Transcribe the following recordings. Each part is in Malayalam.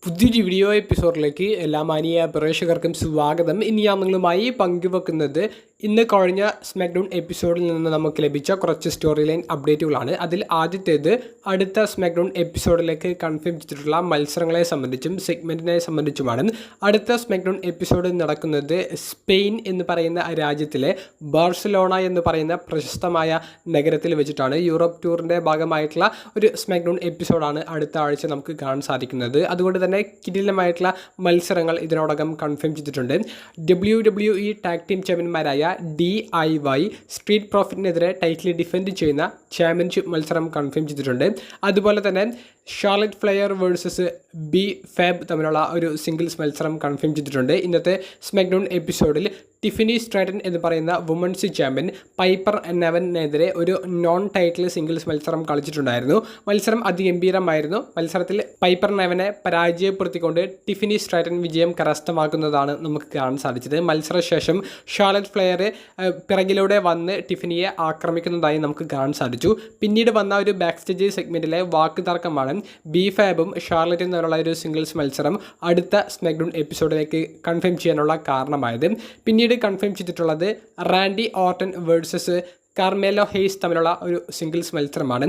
പുതിയൊരു വീഡിയോ എപ്പിസോഡിലേക്ക് എല്ലാ മാന്യ പ്രേക്ഷകർക്കും സ്വാഗതം. ഇനി ഞാൻ നിങ്ങളുമായി പങ്കുവെക്കുന്നത് ഇന്ന് കഴിഞ്ഞ സ്മാക്ഡൗൺ എപ്പിസോഡിൽ നിന്ന് നമുക്ക് ലഭിച്ച കുറച്ച് സ്റ്റോറി ലൈൻ അപ്ഡേറ്റുകളാണ്. അതിൽ ആദ്യത്തേത് അടുത്ത സ്മാക്ഡൗൺ എപ്പിസോഡിലേക്ക് കൺഫേം ചെയ്തിട്ടുള്ള മത്സരങ്ങളെ സംബന്ധിച്ചും സെഗ്മെൻറ്റിനെ സംബന്ധിച്ചുമാണ്. അടുത്ത സ്മാക്ഡൗൺ എപ്പിസോഡ് നടക്കുന്നത് സ്പെയിൻ എന്ന് പറയുന്ന രാജ്യത്തിലെ ബാർസലോണ എന്ന് പറയുന്ന പ്രശസ്തമായ നഗരത്തിൽ വെച്ചിട്ടാണ്. യൂറോപ്പ് ടൂറിൻ്റെ ഭാഗമായിട്ടുള്ള ഒരു സ്മാക്ഡൗൺ എപ്പിസോഡാണ് അടുത്ത ആഴ്ച നമുക്ക് കാണാൻ സാധിക്കുന്നത്. അതുകൊണ്ട് തന്നെ കിടിലമായിട്ടുള്ള മത്സരങ്ങൾ ഇതിനോടകം കൺഫേം ചെയ്തിട്ടുണ്ട്. WWE ടാഗ് ടീം ചാമ്പ്യന്മാരായ DIY സ്ട്രീറ്റ് പ്രോഫിറ്റിനെതിരെ ടൈറ്റിൽ ഡിഫെൻഡ് ചെയ്യുന്ന ചാമ്പ്യൻഷിപ്പ് മത്സരം കൺഫേം ചെയ്തിട്ടുണ്ട്. അതുപോലെ തന്നെ ഷാർലറ്റ് ഫ്ലെയർ വേഴ്സസ് BFAB തമ്മിലുള്ള ഒരു സിംഗിൾസ് മത്സരം കൺഫേം ചെയ്തിട്ടുണ്ട്. ഇന്നത്തെ സ്മാക്ഡൗൺ എപ്പിസോഡിൽ ടിഫനി സ്ട്രാറ്റൻ എന്ന് പറയുന്ന വുമൺസ് ചാമ്പ്യൻ പൈപ്പർ നെവനെതിരെ ഒരു നോൺ ടൈറ്റിൽ സിംഗിൾസ് മത്സരം കളിച്ചിട്ടുണ്ടായിരുന്നു. മത്സരം അതിഗംഭീരമായിരുന്നു. മത്സരത്തിൽ പൈപ്പർ നെവനെ പരാജയപ്പെടുത്തിക്കൊണ്ട് ടിഫനി സ്ട്രാറ്റൻ വിജയം കരസ്ഥമാക്കുന്നതാണ് നമുക്ക് കാണാൻ സാധിച്ചത്. മത്സരശേഷം ഷാർലറ്റ് ഫ്ലെയർ പിറകിലൂടെ വന്ന് ടിഫനിയെ ആക്രമിക്കുന്നതായി നമുക്ക് കാണാൻ സാധിച്ചു. പിന്നീട് വന്ന ഒരു ബാക്ക് സ്റ്റേജ് സെഗ്മെൻറ്റിലെ വാക്ക് തർക്കമാണ് BFABും ഷാർലറ്റും തമ്മിലുള്ള ഒരു സിംഗിൾസ് മത്സരം അടുത്ത സ്മാക്ഡൗൺ എപ്പിസോഡിലേക്ക് കൺഫേം ചെയ്യാനുള്ള കാരണമായത്. പിന്നീട് കൺഫേം ചെയ്തിട്ടുള്ളത് Randy Orton versus Carmelo Hayes തമ്മിലുള്ള ഒരു സിംഗിൾസ് മത്സരമാണ്.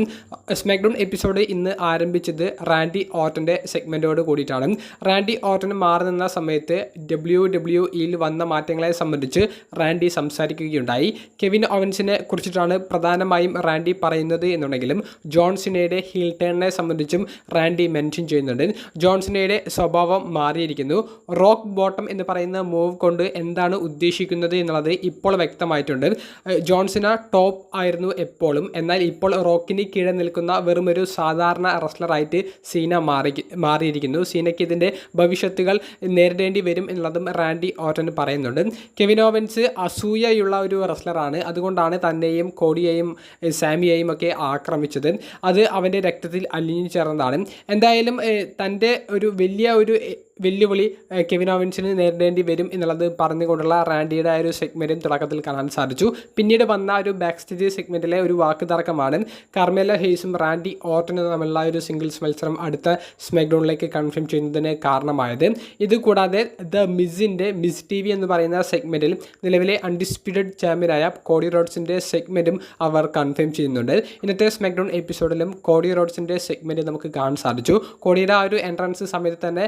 സ്മാക്ഡൗൺ എപ്പിസോഡ് ഇന്ന് ആരംഭിച്ചത് റാൻഡി ഓർട്ടൻ്റെ സെഗ്മെൻറ്റോട് കൂടിയിട്ടാണ്. റാൻഡി ഓർട്ടൻ മാറി നിന്ന സമയത്ത് WWEയിൽ വന്ന മാറ്റങ്ങളെ സംബന്ധിച്ച് റാൻഡി സംസാരിക്കുകയുണ്ടായി. കെവിൻ ഓവൻസിനെ കുറിച്ചിട്ടാണ് പ്രധാനമായും റാൻഡി പറയുന്നത് എന്നുണ്ടെങ്കിലും ജോൺസിനയുടെ ഹീൽ ടേണിനെ സംബന്ധിച്ചും റാൻഡി മെൻഷൻ ചെയ്യുന്നുണ്ട്. ജോൺസിനയുടെ സ്വഭാവം മാറിയിരിക്കുന്നു. റോക്ക് ബോട്ടം എന്ന് പറയുന്ന മൂവ് കൊണ്ട് എന്താണ് ഉദ്ദേശിക്കുന്നത് എന്നുള്ളത് ഇപ്പോൾ വ്യക്തമായിട്ടുണ്ട്. ജോൺസിന ടോപ്പ് ആയിരുന്നു എപ്പോഴും. എന്നാൽ ഇപ്പോൾ റോക്കിന് കീഴെ നിൽക്കുന്ന വെറുമൊരു സാധാരണ റെസ്ലറായിട്ട് സീന മാറിയിരിക്കുന്നു. സീനയ്ക്ക് ഇതിൻ്റെ ഭവിഷ്യത്തുകൾ നേരിടേണ്ടി വരും എന്നുള്ളതും റാൻഡി ഓർട്ടൻ പറയുന്നുണ്ട്. കെവിൻ ഓവൻസ് അസൂയയുള്ള ഒരു റെസ്ലറാണ്. അതുകൊണ്ടാണ് തന്നെയും കോഡിയെയും സാമിയെയും ഒക്കെ ആക്രമിച്ചത്. അത് അവൻ്റെ രക്തത്തിൽ അലിഞ്ഞു ചേർന്നതാണ്. എന്തായാലും തൻ്റെ ഒരു വലിയ ഒരു വെല്ലുവിളി കെവിൻ ഓവൻസിന് നേരിടേണ്ടി വരും എന്നുള്ളത് പറഞ്ഞുകൊണ്ടുള്ള റാൻഡിയുടെ ഒരു സെഗ്മെൻറ്റും തുടക്കത്തിൽ കാണാൻ സാധിച്ചു. പിന്നീട് വന്ന ഒരു ബാക്ക് സ്റ്റേജ് സെഗ്മെൻറ്റിലെ ഒരു വാക്ക് തർക്കമാണ് കാർമെലോ ഹെയ്സും റാൻഡി ഓർട്ടനും തമ്മിലുള്ള ഒരു സിംഗിൾസ് മത്സരം അടുത്ത സ്മാക്ഡൗണിലേക്ക് കൺഫേം ചെയ്യുന്നതിന് കാരണമായത്. ഇതുകൂടാതെ മിസിൻ്റെ മിസ് TV എന്ന് പറയുന്ന സെഗ്മെൻറ്റിൽ നിലവിലെ അൺഡിസ്പ്യൂട്ടഡ് ചാമ്പ്യനായ കോഡി റോഡ്സിൻ്റെ സെഗ്മെൻറ്റും അവർ കൺഫേം ചെയ്യുന്നുണ്ട്. ഇന്നത്തെ സ്മാക്ഡൗൺ എപ്പിസോഡിലും കോഡി റോഡ്സിൻ്റെ സെഗ്മെൻറ്റ് നമുക്ക് കാണാൻ സാധിച്ചു. കോഡിയുടെ ആ ഒരു എൻട്രൻസ് സമയത്ത് തന്നെ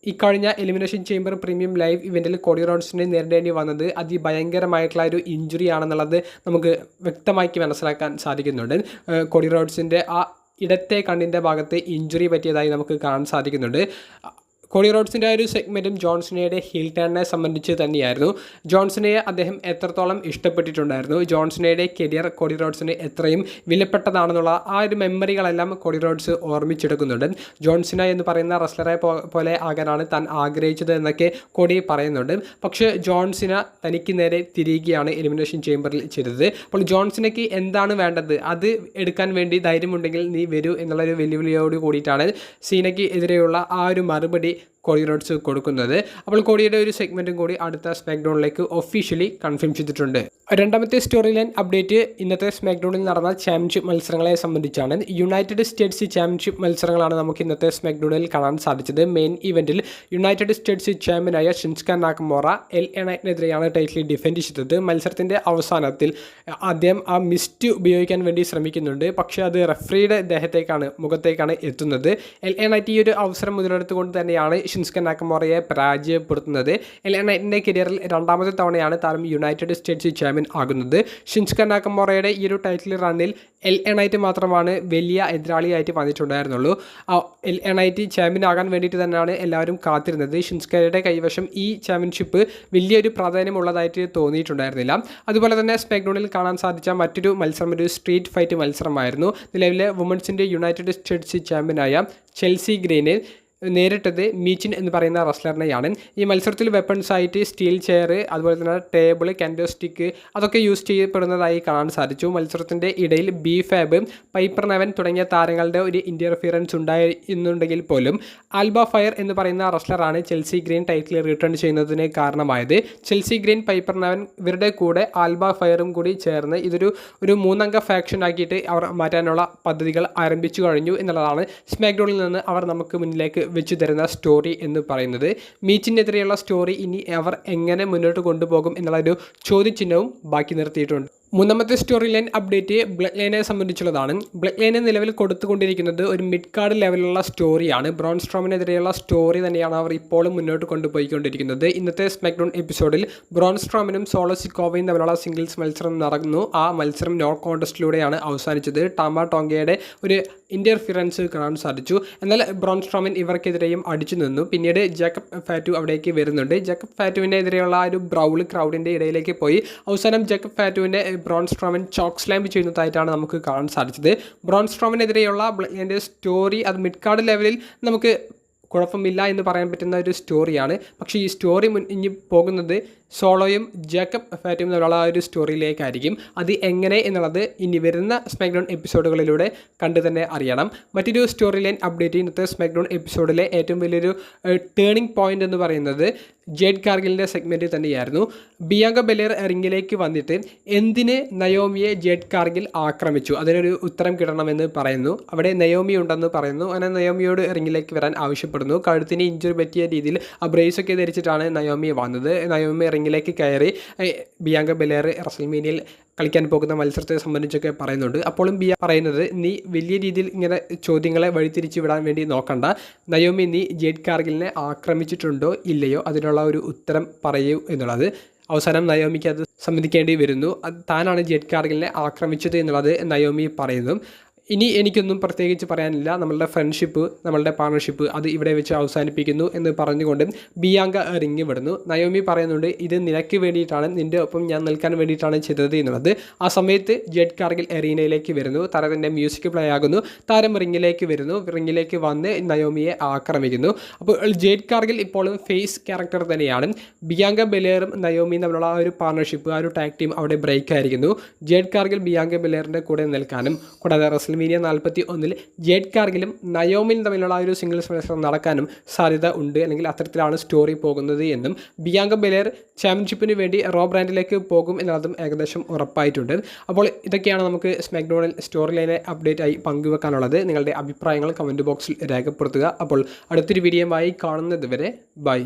ഇക്കഴിഞ്ഞ എലിമിനേഷൻ ചേംബർ പ്രീമിയം ലൈവ് ഇവൻറ്റിൽ കോഡി റോഡ്സിനെ നേരിടേണ്ടി വന്നത് അതിഭയങ്കരമായിട്ടുള്ള ഒരു ഇഞ്ചുറി ആണെന്നുള്ളത് നമുക്ക് വ്യക്തമാക്കി മനസ്സിലാക്കാൻ സാധിക്കുന്നുണ്ട്. കോഡി റോഡ്സിൻ്റെ ആ ഇടത്തെ കണ്ണിൻ്റെ ഭാഗത്ത് ഇഞ്ചുറി പറ്റിയതായി നമുക്ക് കാണാൻ സാധിക്കുന്നുണ്ട്. കോഡി റോഡ്സിൻ്റെ ഒരു സെഗ്മെൻറ്റും ജോൺസിനയുടെ ഹീൽ ടേണിനെ സംബന്ധിച്ച് തന്നെയായിരുന്നു. ജോൺസിനയെ അദ്ദേഹം എത്രത്തോളം ഇഷ്ടപ്പെട്ടിട്ടുണ്ടായിരുന്നു, ജോൺസിനയുടെ കരിയർ കോഡി റോഡ്സിന് എത്രയും വിലപ്പെട്ടതാണെന്നുള്ള ആ ഒരു മെമ്മറികളെല്ലാം കോഡി റോഡ്സ് ഓർമ്മിച്ചെടുക്കുന്നുണ്ട്. ജോൺസിന എന്ന് പറയുന്ന റെസ്ലറെ പോലെ ആകാനാണ് താൻ ആഗ്രഹിച്ചത് എന്നൊക്കെ കോഡി പറയുന്നുണ്ട്. പക്ഷേ ജോൺസിന തനിക്ക് നേരെ തിരിയുകയാണ് എലിമിനേഷൻ ചേംബറിൽ ചെയ്തത്. അപ്പോൾ ജോൺസിനയ്ക്ക് എന്താണ് വേണ്ടത്, അത് എടുക്കാൻ വേണ്ടി ധൈര്യമുണ്ടെങ്കിൽ നീ വരൂ എന്നുള്ളൊരു വെല്ലുവിളിയോട് കൂടിയിട്ടാണ് സീനയ്ക്ക് എതിരെയുള്ള ആ ഒരു മറുപടി കോഡി റോഡ്സ് കൊടുക്കുന്നത്. അപ്പോൾ കോഡിയുടെ ഒരു സെഗ്മെൻറ്റും കൂടി അടുത്ത സ്മാക്ഡൗണിലേക്ക് ഒഫീഷ്യലി കൺഫേം ചെയ്തിട്ടുണ്ട്. രണ്ടാമത്തെ സ്റ്റോറി ലൈൻ അപ്ഡേറ്റ് ഇന്നത്തെ സ്മാക്ഡൗണിൽ നടന്ന ചാമ്പ്യൻഷിപ്പ് മത്സരങ്ങളെ സംബന്ധിച്ചാണ്. യുണൈറ്റഡ് സ്റ്റേറ്റ്സ് ചാമ്പ്യൻഷിപ്പ് മത്സരങ്ങളാണ് നമുക്ക് ഇന്നത്തെ സ്മാക്ഡൗണിൽ കാണാൻ സാധിച്ചത്. മെയിൻ ഇവൻറ്റിൽ യുണൈറ്റഡ് സ്റ്റേറ്റ്സ് ചാമ്പ്യനായ ഷിൻസ്ക നാക്കമോറ LA നൈറ്റിനെതിരെയാണ് ടൈറ്റിൽ ഡിഫെൻഡ് ചെയ്തത്. മത്സരത്തിൻ്റെ അവസാനത്തിൽ അദ്ദേഹം ആ മിസ്റ്റ് ഉപയോഗിക്കാൻ വേണ്ടി ശ്രമിക്കുന്നുണ്ട്. പക്ഷേ അത് റെഫറിയുടെ മുഖത്തേക്കാണ് എത്തുന്നത്. LA നൈറ്റ് ഈ ഒരു അവസരം മുതലെടുത്തുകൊണ്ട് തന്നെയാണ് ഷിൻസ്ക നാക്കമോറയെ പരാജയപ്പെടുത്തുന്നത്. LA നൈറ്റിൻ്റെ കരിയറിൽ രണ്ടാമത്തെ തവണയാണ് താരം യുണൈറ്റഡ് സ്റ്റേറ്റ്സ് ചാമ്പ്യൻ ആകുന്നത്. ഷിൻസ്ക നാക്കമോറയുടെ ഈ ഒരു ടൈറ്റിൽ റണ്ണിൽ LA നൈറ്റ് മാത്രമാണ് വലിയ എതിരാളിയായിട്ട് വന്നിട്ടുണ്ടായിരുന്നുള്ളൂ. LA നൈറ്റ് ചാമ്പ്യൻ ആകാൻ വേണ്ടിയിട്ട് തന്നെയാണ് എല്ലാവരും കാത്തിരുന്നത്. ഷിൻസ്കയുടെ കൈവശം ഈ ചാമ്പ്യൻഷിപ്പ് വലിയൊരു പ്രാധാന്യമുള്ളതായിട്ട് തോന്നിയിട്ടുണ്ടായിരുന്നില്ല. അതുപോലെ തന്നെ സ്മാക്ഡൗണിൽ കാണാൻ സാധിച്ച മറ്റൊരു മത്സരം ഒരു സ്ട്രീറ്റ് ഫൈറ്റ് മത്സരമായിരുന്നു. നിലവിലെ വുമൺസിൻ്റെ യുണൈറ്റഡ് സ്റ്റേറ്റ്സ് ചാമ്പ്യനായ ചെൽസി ഗ്രീനെ നേരിട്ടത് മീച്ചിൻ എന്ന് പറയുന്ന റെസ്ലറിനെയാണ്. ഈ മത്സരത്തിൽ വെപ്പൺസ് ആയിട്ട് സ്റ്റീൽ ചെയർ, അതുപോലെ തന്നെ ടേബിൾ, കാൻഡോ സ്റ്റിക്ക് അതൊക്കെ യൂസ് ചെയ്യപ്പെടുന്നതായി കാണാൻ സാധിച്ചു. മത്സരത്തിൻ്റെ ഇടയിൽ BFAB, പൈപ്പർ നെവൻ തുടങ്ങിയ താരങ്ങളുടെ ഒരു ഇൻ്റർഫിയറൻസ് ഉണ്ടായിരുന്നുണ്ടെങ്കിൽ പോലും ആൽബ ഫയർ എന്ന് പറയുന്ന റെസ്ലറാണ് ചെൽസി ഗ്രീൻ ടൈറ്റിൽ റിട്ടേൺ ചെയ്യുന്നതിന് കാരണമായത്. ചെൽസി ഗ്രീൻ, പൈപ്പർ നെവൻ ഇവരുടെ കൂടെ ആൽബ ഫയറും കൂടി ചേർന്ന് ഇതൊരു മൂന്നംഗ ഫാക്ഷൻ ആക്കിയിട്ട് അവർ മാറ്റാനുള്ള പദ്ധതികൾ ആരംഭിച്ചു കഴിഞ്ഞു എന്നുള്ളതാണ് സ്മാക്ഡൗണിൽ നിന്ന് അവർ നമുക്ക് മുന്നിലേക്ക് വെച്ച് തരുന്ന സ്റ്റോറി എന്ന് പറയുന്നത്. മീച്ചിനെതിരെയുള്ള സ്റ്റോറി ഇനി അവർ എങ്ങനെ മുന്നോട്ട് കൊണ്ടുപോകും എന്നുള്ളൊരു ചോദ്യചിഹ്നവും ബാക്കി നിർത്തിയിട്ടുണ്ട്. മൂന്നാമത്തെ സ്റ്റോറി ലൈൻ അപ്ഡേറ്റ് ബ്ലഡ് ലൈനെ സംബന്ധിച്ചുള്ളതാണ്. ബ്ലഡ് ലൈനെ നിലവിൽ കൊടുത്തുകൊണ്ടിരിക്കുന്നത് ഒരു മിഡ് കാർഡ് ലെവലിലുള്ള സ്റ്റോറിയാണ്. ബ്രോൺ സ്ട്രോമിനെതിരെയുള്ള സ്റ്റോറി തന്നെയാണ് അവർ ഇപ്പോഴും മുന്നോട്ട് കൊണ്ടുപോയിക്കൊണ്ടിരിക്കുന്നത്. ഇന്നത്തെ സ്മാക്ഡൗൺ എപ്പിസോഡിൽ ബ്രോൺ സ്ട്രോമിനും സോളോ സിക്കോവയും തമ്മിലുള്ള സിംഗിൾസ് മത്സരം നടന്നു. ആ മത്സരം നോ കോൺടെസ്റ്റിലൂടെയാണ് അവസാനിച്ചത്. ടാമ ടോങ്കയുടെ ഒരു ഇൻ്റർഫിയറൻസ് കാണാൻ സാധിച്ചു. എന്നാൽ ബ്രോൺ സ്ട്രോമൻ ഇവർക്കെതിരെയും അടിച്ചു നിന്നു. പിന്നീട് ജേക്കബ് ഫാറ്റു അവിടേക്ക് വരുന്നുണ്ട്. ജേക്കബ് ഫാറ്റുവിനെതിരെയുള്ള ഒരു ബ്രൗൾ ക്രൗഡിൻ്റെ ഇടയിലേക്ക് പോയി. അവസാനം ജേക്കബ് ഫാറ്റുവിൻ്റെ ബ്രോൺ സ്ട്രോമൻ ചോക്ക് സ്ലാം ചെയ്യുന്നതായിട്ടാണ് നമുക്ക് കാണാൻ സാധിച്ചത്. ബ്രോൺ സ്ട്രോമിനെതിരെയുള്ള ബ്ലഡിൻ്റെ സ്റ്റോറി അത് മിഡ് കാർഡ് ലെവലിൽ നമുക്ക് കുഴപ്പമില്ല എന്ന് പറയാൻ പറ്റുന്ന ഒരു സ്റ്റോറിയാണ്. പക്ഷേ ഈ സ്റ്റോറി ഇനി പോകുന്നത് സോളോയും ജേക്കബ് ഫാറ്റും തമ്മിലുള്ള ഒരു സ്റ്റോറിയിലേക്കായിരിക്കും. അത് എങ്ങനെ എന്നുള്ളത് ഇനി വരുന്ന സ്മാക്ഡൗൺ എപ്പിസോഡുകളിലൂടെ കണ്ടു തന്നെ അറിയണം. മറ്റൊരു സ്റ്റോറി ലൈൻ അപ്ഡേറ്റ് ഇന്നത്തെ സ്മാക്ഡൗൺ എപ്പിസോഡിലെ ഏറ്റവും വലിയൊരു ടേണിംഗ് പോയിന്റ് എന്ന് പറയുന്നത് ജേഡ് കാർഗിലിൻ്റെ സെഗ്മെൻറ്റ് തന്നെയായിരുന്നു. ബിയാങ്ക ബെലേർ റിങ്ങിലേക്ക് വന്നിട്ട് എന്തിന് നയോമിയെ ജേഡ് കാർഗിൽ ആക്രമിച്ചു, അതിനൊരു ഉത്തരം കിട്ടണമെന്ന് പറയുന്നു. അവിടെ നയോമി ഉണ്ടെന്ന് പറയുന്നു. അങ്ങനെ നയോമിയോട് റിങ്ങിലേക്ക് വരാൻ ആവശ്യപ്പെടുന്നു. കഴുത്തിന് ഇഞ്ചുറി പറ്റിയ രീതിയിൽ ആ ബ്രേസൊക്കെ ധരിച്ചിട്ടാണ് നയോമി വന്നത്. നയോമി റിങ്ങിലേക്ക് കയറി ബിയാങ്ക ബെലേർ റസൽമേനിയയിൽ കളിക്കാൻ പോകുന്ന മത്സരത്തെ സംബന്ധിച്ചൊക്കെ പറയുന്നുണ്ട്. അപ്പോഴും പറയുന്നത് നീ വലിയ രീതിയിൽ ഇങ്ങനെ ചോദ്യങ്ങളെ വഴിതിരിച്ച് വിടാൻ വേണ്ടി നോക്കണ്ട. നയോമി നീ ജേഡ് കാർഗിലിനെ ആക്രമിച്ചിട്ടുണ്ടോ ഇല്ലയോ അതിനുള്ള ഒരു ഉത്തരം പറയൂ എന്നുള്ളത്. അവസാനം നയോമിക്ക് അത് സമ്മതിക്കേണ്ടി വരുന്നു. താനാണ് ജേഡ് കാർഗിലിനെ ആക്രമിച്ചത് എന്നുള്ളത് നയോമി പറയുന്നു. ഇനി എനിക്കൊന്നും പ്രത്യേകിച്ച് പറയാനില്ല. നമ്മളുടെ ഫ്രണ്ട്ഷിപ്പ്, നമ്മളുടെ പാർട്ണർഷിപ്പ് അത് ഇവിടെ വെച്ച് അവസാനിപ്പിക്കുന്നു എന്ന് പറഞ്ഞുകൊണ്ട് ബിയാങ്ക റിങ് വിടുന്നു. നയോമി പറയുന്നുണ്ട് ഇത് നിനക്ക് വേണ്ടിയിട്ടാണ്, നിൻ്റെ ഒപ്പം ഞാൻ നിൽക്കാൻ വേണ്ടിയിട്ടാണ് ചെയ്തത് എന്നുള്ളത്. ആ സമയത്ത് ജേഡ് കാർഗിൽ എറീനയിലേക്ക് വരുന്നു. താരത്തിൻ്റെ മ്യൂസിക് പ്ലേ ആകുന്നു. താരം റിങ്ങിലേക്ക് വരുന്നു. റിങ്ങിലേക്ക് വന്ന് നയോമിയെ ആക്രമിക്കുന്നു. അപ്പോൾ ജേഡ് കാർഗിൽ ഇപ്പോഴും ഫേസ് ക്യാരക്ടർ തന്നെയാണ്. ബിയാങ്ക ബെലേറും നയോമിയും തമ്മിലുള്ള ആ ഒരു പാർട്ണർഷിപ്പ്, ആ ഒരു ടാഗ് ടീം അവിടെ ബ്രേക്ക് ആയിരിക്കുന്നു. ജേഡ് കാർഗിൽ ബിയാങ്ക ബെലേറിൻ്റെ കൂടെ നിൽക്കാനും കൂടാതെ റസൽമേനിയ 41 ജേഡ് കാർഗിലും നയോമിയും തമ്മിലുള്ള ഒരു സിംഗിൾസ് മത്സരം നടക്കാനും സാധ്യത ഉണ്ട്. അല്ലെങ്കിൽ അത്തരത്തിലാണ് സ്റ്റോറി പോകുന്നത് എന്നും ബിയാങ്ക ബെലേർ ചാമ്പ്യൻഷിപ്പിന് വേണ്ടി റോ ബ്രാൻഡിലേക്ക് പോകും എന്നുള്ളതും ഏകദേശം ഉറപ്പായിട്ടുണ്ട്. അപ്പോൾ ഇതൊക്കെയാണ് നമുക്ക് സ്മാക്ഡൗണിൽ സ്റ്റോറി ലൈനെ അപ്ഡേറ്റ് ആയി പങ്കുവെക്കാനുള്ളത്. നിങ്ങളുടെ അഭിപ്രായങ്ങൾ കമൻറ്റ് ബോക്സിൽ രേഖപ്പെടുത്തുക. അപ്പോൾ അടുത്തൊരു വീഡിയോയുമായി കാണുന്നത് വരെ ബൈ.